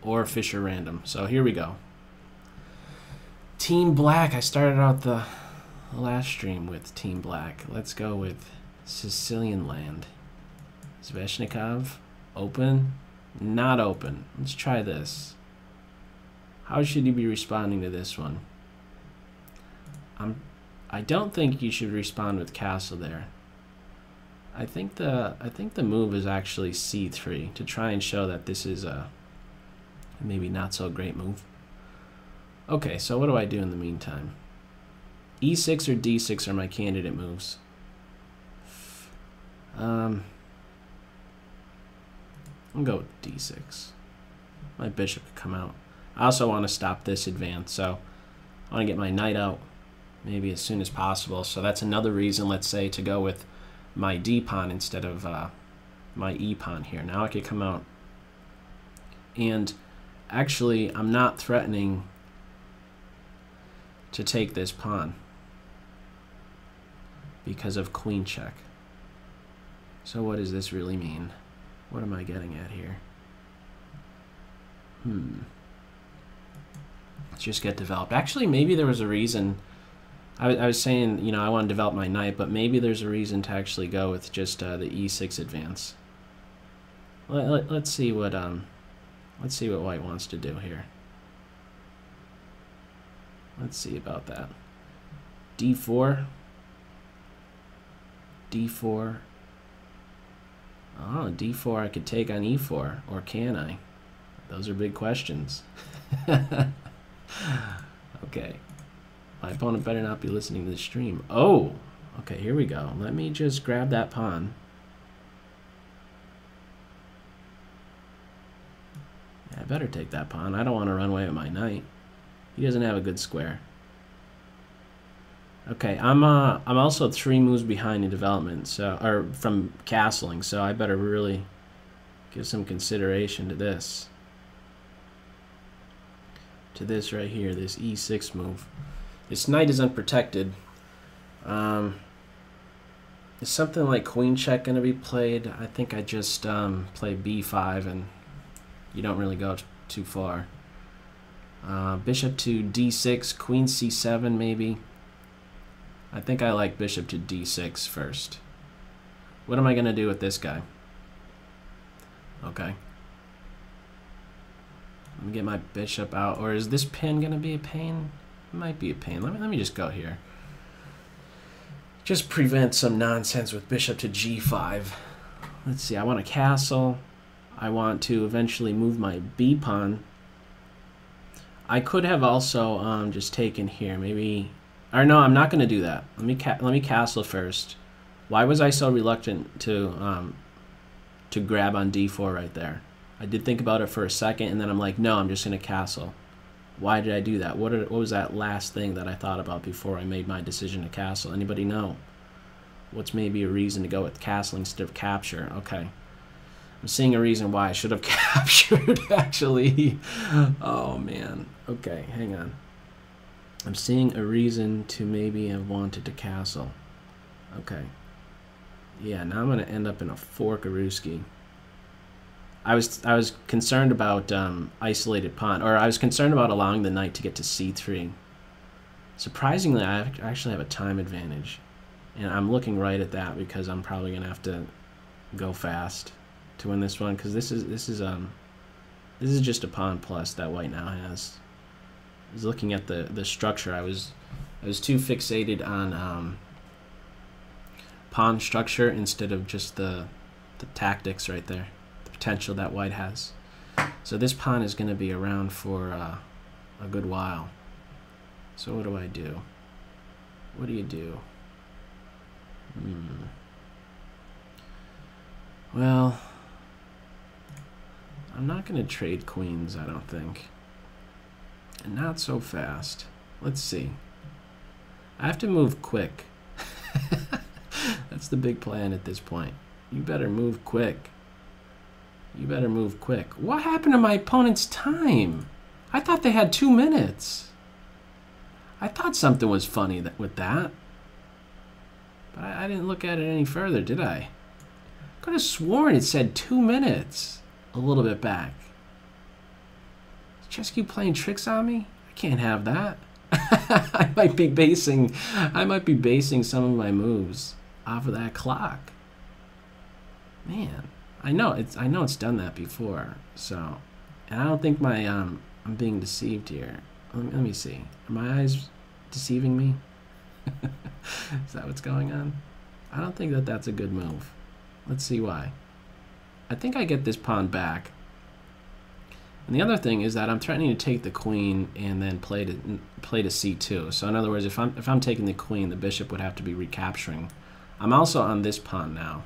or Fisher Random. So here we go. Team Black. I started out the last stream with Team Black. Let's go with Sicilian land. Sveshnikov. Open. Not open. Let's try this. How should you be responding to this one? I don't think you should respond with castle there. I think the move is actually c3 to try and show that this is a maybe not so great move. Okay, so what do I do in the meantime? e6 or d6 are my candidate moves. I'll go with d6. My bishop could come out. I also want to stop this advance, so I want to get my knight out maybe as soon as possible. So that's another reason, let's say, to go with my d pawn instead of my e pawn here. Now I could come out, and actually I'm not threatening to take this pawn because of queen check. So what does this really mean? What am I getting at here? Let's just get developed. Actually, maybe there was a reason. I was saying, you know, I want to develop my knight, but maybe there's a reason to actually go with just the e6 advance. Let's see what white wants to do here. Let's see about that. d4. d4. Oh, d4 I could take on e4, or can I? Those are big questions. Okay. My opponent better not be listening to the stream. Oh! Okay, here we go. Let me just grab that pawn. Yeah, I better take that pawn. I don't want to run away with my knight. He doesn't have a good square. Okay, I'm also 3 moves behind in development, so, or from castling, so I better really give some consideration to this. To this right here, this e6 move. This knight is unprotected. Is something like queen check going to be played? I think I just play b5 and you don't really go too far. Bishop to d6, queen c7 maybe. I think I like bishop to d6 first. What am I going to do with this guy? Okay. Let me get my bishop out. Or is this pin going to be a pain? It might be a pain. Let me just go here. Just prevent some nonsense with bishop to g5. Let's see. I want a castle. I want to eventually move my b pawn. I could have also just taken here. Maybe... Or no, I'm not going to do that. Let me castle first. Why was I so reluctant to grab on d4 right there? I did think about it for a second, and then I'm like, no, I'm just going to castle. Why did I do that? What was that last thing that I thought about before I made my decision to castle? Anybody know? What's maybe a reason to go with castling instead of capture? Okay. I'm seeing a reason why I should have captured, actually. Oh, man. Okay, hang on. I'm seeing a reason to maybe have wanted to castle. Okay. Yeah, now I'm going to end up in a forkarooski. I was concerned about isolated pawn, or I was concerned about allowing the knight to get to c3. Surprisingly, I actually have a time advantage, and I'm looking right at that because I'm probably gonna have to go fast to win this one, because this is just a pawn plus that white now has. I was looking at the structure. I was too fixated on pawn structure instead of just the tactics right there. Potential that white has. So this pawn is going to be around for a good while. So what do I do? What do you do? Well, I'm not going to trade queens, I don't think. And not so fast. Let's see. I have to move quick. That's the big plan at this point. You better move quick. You better move quick. What happened to my opponent's time? I thought they had 2 minutes. I thought something was funny with that. But I didn't look at it any further, did I? Could have sworn it said 2 minutes. A little bit back. Chess playing tricks on me? I can't have that. I might be basing some of my moves off of that clock. Man, I know it's done that before. So, and I don't think my I'm being deceived here. Let me see. Are my eyes deceiving me? Is that what's going on? I don't think that that's a good move. Let's see why. I think I get this pawn back. And the other thing is that I'm threatening to take the queen and then play to c2. So in other words, if I'm taking the queen, the bishop would have to be recapturing. I'm also on this pawn now.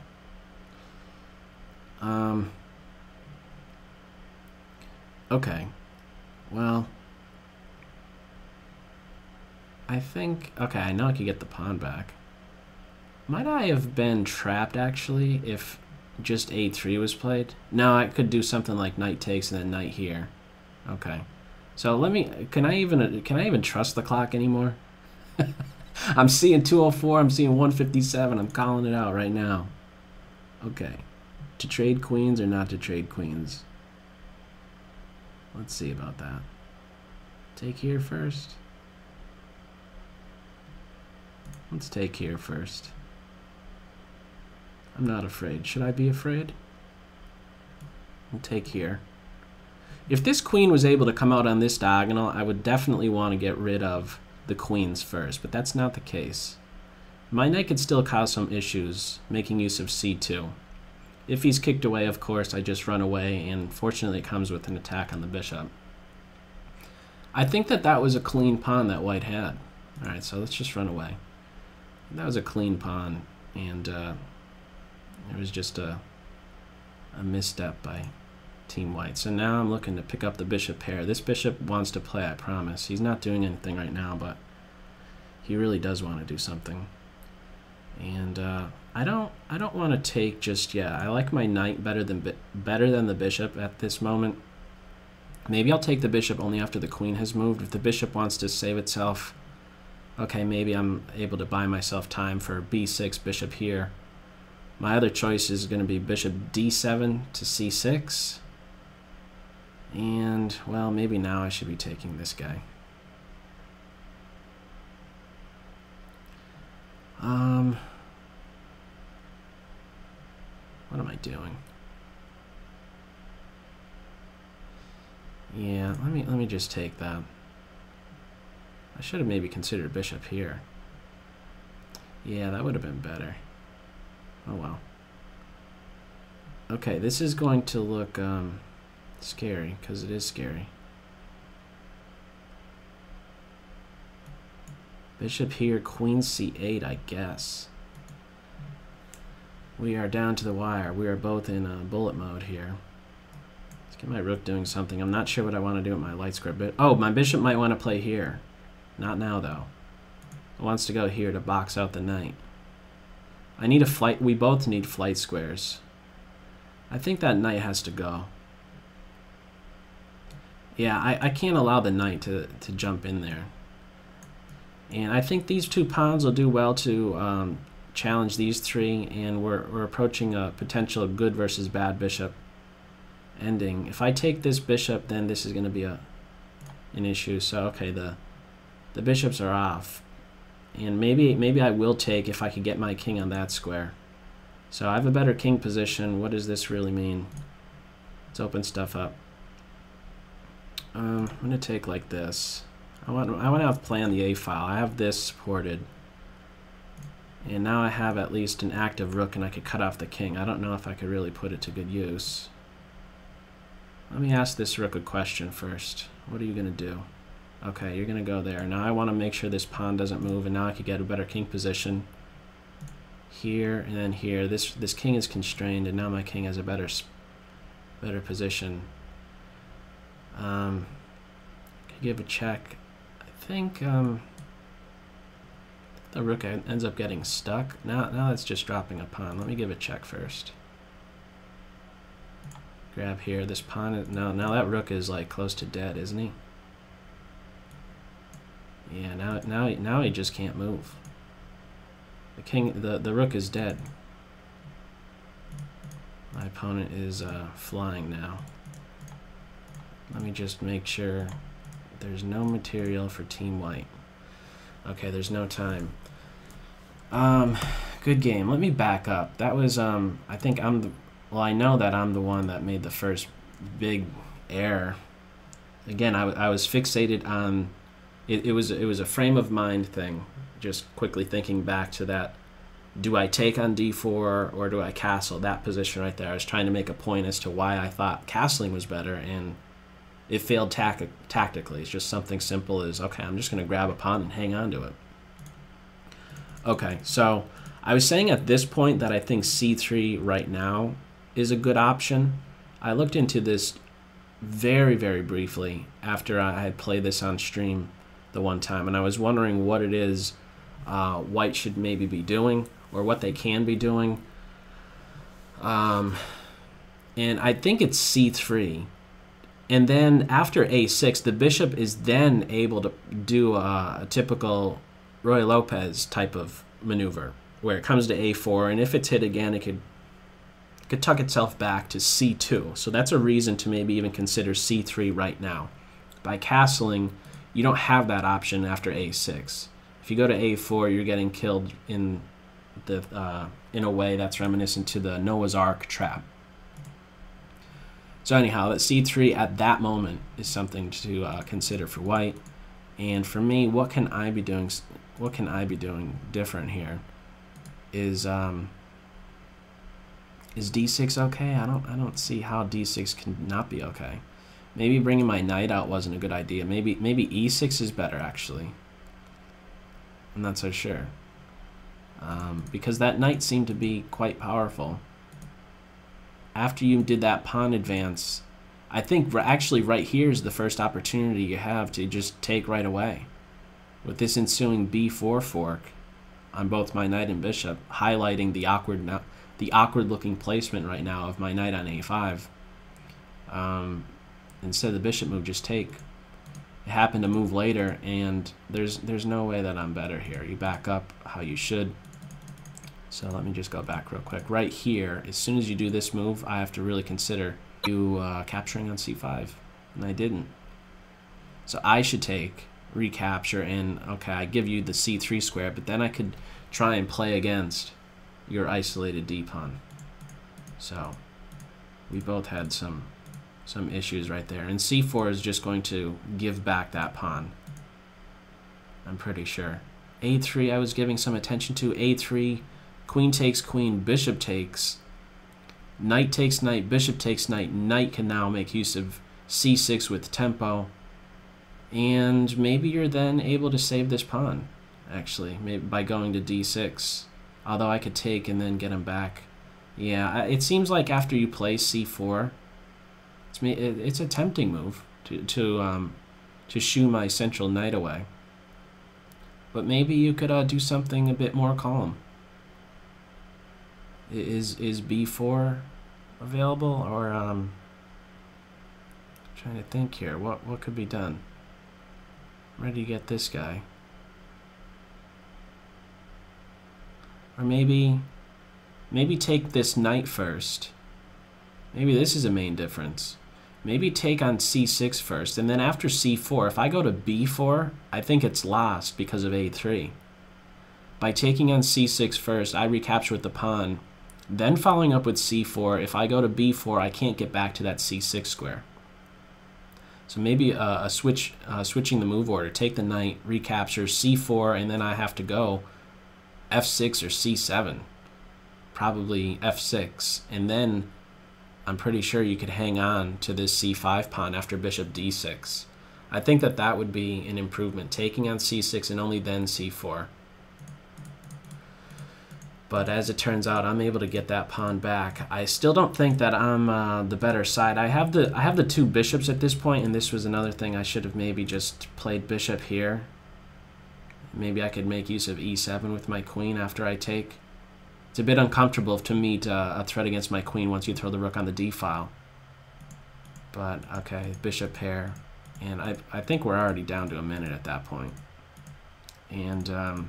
Okay. Well, I think, okay, I know I could get the pawn back. Might I have been trapped actually if just a3 was played? No, I could do something like knight takes and then knight here. Okay. So let me, can I even trust the clock anymore? I'm seeing 204, I'm seeing 157, I'm calling it out right now. Okay. To trade queens or not to trade queens? Let's see about that. Take here first. Let's take here first. I'm not afraid. Should I be afraid? We'll take here. If this queen was able to come out on this diagonal, I would definitely want to get rid of the queens first, but that's not the case. My knight could still cause some issues making use of c2. If he's kicked away, of course, I just run away, and fortunately it comes with an attack on the bishop. I think that that was a clean pawn that white had. Alright, so let's just run away. That was a clean pawn, and it was just a misstep by Team White. So now I'm looking to pick up the bishop pair. This bishop wants to play, I promise. He's not doing anything right now, but he really does want to do something. And I don't want to take just yet. I like my knight better than the bishop at this moment. Maybe I'll take the bishop only after the queen has moved. If the bishop wants to save itself, okay, maybe I'm able to buy myself time for b6, bishop here. My other choice is going to be bishop d7 to c6. And, well, maybe now I should be taking this guy. What am I doing? Yeah, let me just take that. I should have maybe considered bishop here. Yeah, that would have been better. Oh well. Okay, this is going to look scary, because it is scary. Bishop here, queen c8, I guess. We are down to the wire. We are both in bullet mode here. Let's get my rook doing something. I'm not sure what I want to do with my light square. But oh, my bishop might want to play here. Not now, though. It wants to go here to box out the knight. I need a flight. We both need flight squares. I think that knight has to go. Yeah, I can't allow the knight to jump in there. And I think these two pawns will do well to challenge these three, and we're approaching a potential good versus bad bishop ending. If I take this bishop, then this is going to be an issue. So okay, the bishops are off, and maybe I will take if I could get my king on that square. So I have a better king position. What does this really mean? Let's open stuff up. I'm going to take like this. I want to have play on the A file. I have this supported. And now I have at least an active rook, and I could cut off the king. I don't know if I could really put it to good use. Let me ask this rook a question first. What are you going to do? Okay, you're going to go there. Now I want to make sure this pawn doesn't move, and now I could get a better king position. Here and then here. This king is constrained, and now my king has a better position. Could give a check. I think the rook ends up getting stuck. Now it's just dropping a pawn. Let me give a check first. Grab here. This pawn. Now that rook is like close to dead, isn't he? Yeah. Now he just can't move. The king. The rook is dead. My opponent is flying now. Let me just make sure there's no material for Team White. Okay, there's no time. Good game. Let me back up. That was, I think well, I know that I'm the one that made the first big error. Again, I was fixated on, it was a frame of mind thing. Just quickly thinking back to that, do I take on d4 or do I castle? That position right there. I was trying to make a point as to why I thought castling was better, and it failed tactically. It's just something simple as, okay, I'm just going to grab a pawn and hang on to it. Okay, so I was saying at this point that I think c3 right now is a good option. I looked into this very, very briefly after I had played this on stream the one time, and I was wondering what it is White should maybe be doing, or what they can be doing. And I think it's c3. And then after a6, the bishop is then able to do a typical Roy Lopez type of maneuver, where it comes to a4, and if it's hit again, it could tuck itself back to c2. So that's a reason to maybe even consider c3 right now. By castling, you don't have that option after a6. If you go to a4, you're getting killed in a way that's reminiscent to the Noah's Ark trap. So anyhow, that c3 at that moment is something to consider for White. And for me, what can I be doing? What can I be doing different here? Is d6 okay? I don't see how d6 can not be okay. Maybe bringing my knight out wasn't a good idea. Maybe e6 is better, actually. I'm not so sure. Because that knight seemed to be quite powerful. After you did that pawn advance, I think actually right here is the first opportunity you have to just take right away. With this ensuing b4 fork on both my knight and bishop, highlighting the awkward looking placement right now of my knight on a5. Instead of the bishop move, just take. It happened to move later, and there's no way that I'm better here. You back up how you should. So let me just go back real quick. Right here, as soon as you do this move, I have to really consider you capturing on c5, and I didn't. So I should take, recapture, and okay, I give you the c3 square, but then I could try and play against your isolated d-pawn. So we both had some issues right there, and c4 is just going to give back that pawn, I'm pretty sure. a3 I was giving some attention to. a3, queen takes queen, bishop takes, knight takes knight, bishop takes knight. Knight can now make use of c6 with tempo, and maybe you're then able to save this pawn, actually, maybe by going to d6. Although I could take and then get him back. Yeah, it seems like after you play c4, it's a tempting move to shoo my central knight away. But maybe you could do something a bit more calm. Is b4 available, or trying to think here. What could be done? I'm ready to get this guy. Or maybe take this knight first. Maybe this is a main difference. Maybe take on c6 first, and then after c4, if I go to b4, I think it's lost because of a3. By taking on c6 first, I recapture with the pawn. Then following up with c4, if I go to b4, I can't get back to that c6 square. So maybe switching the move order. Take the knight, recapture, c4, and then I have to go f6 or c7. Probably f6. And then I'm pretty sure you could hang on to this c5 pawn after bishop d6. I think that would be an improvement, taking on c6 and only then c4. But as it turns out, I'm able to get that pawn back. I still don't think that I'm the better side. I have the two bishops at this point, and this was another thing I should have maybe just played bishop here. Maybe I could make use of e7 with my queen after I take. It's a bit uncomfortable to meet a threat against my queen once you throw the rook on the d-file. But okay, bishop pair, and I think we're already down to a minute at that point. And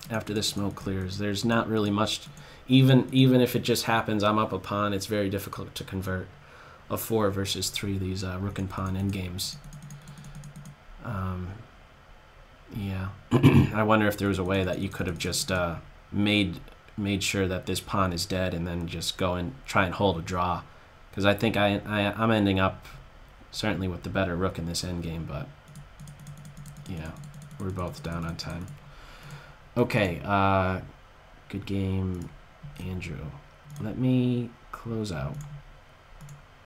after the smoke clears, there's not really much. Even if it just happens, I'm up a pawn. It's very difficult to convert. of 4 versus 3 of these rook and pawn endgames. Yeah, I wonder if there was a way that you could have just made sure that this pawn is dead and then just go and try and hold a draw. Because I think I'm ending up certainly with the better rook in this endgame, but yeah, we're both down on time. Okay, good game, Andrew. Let me close out.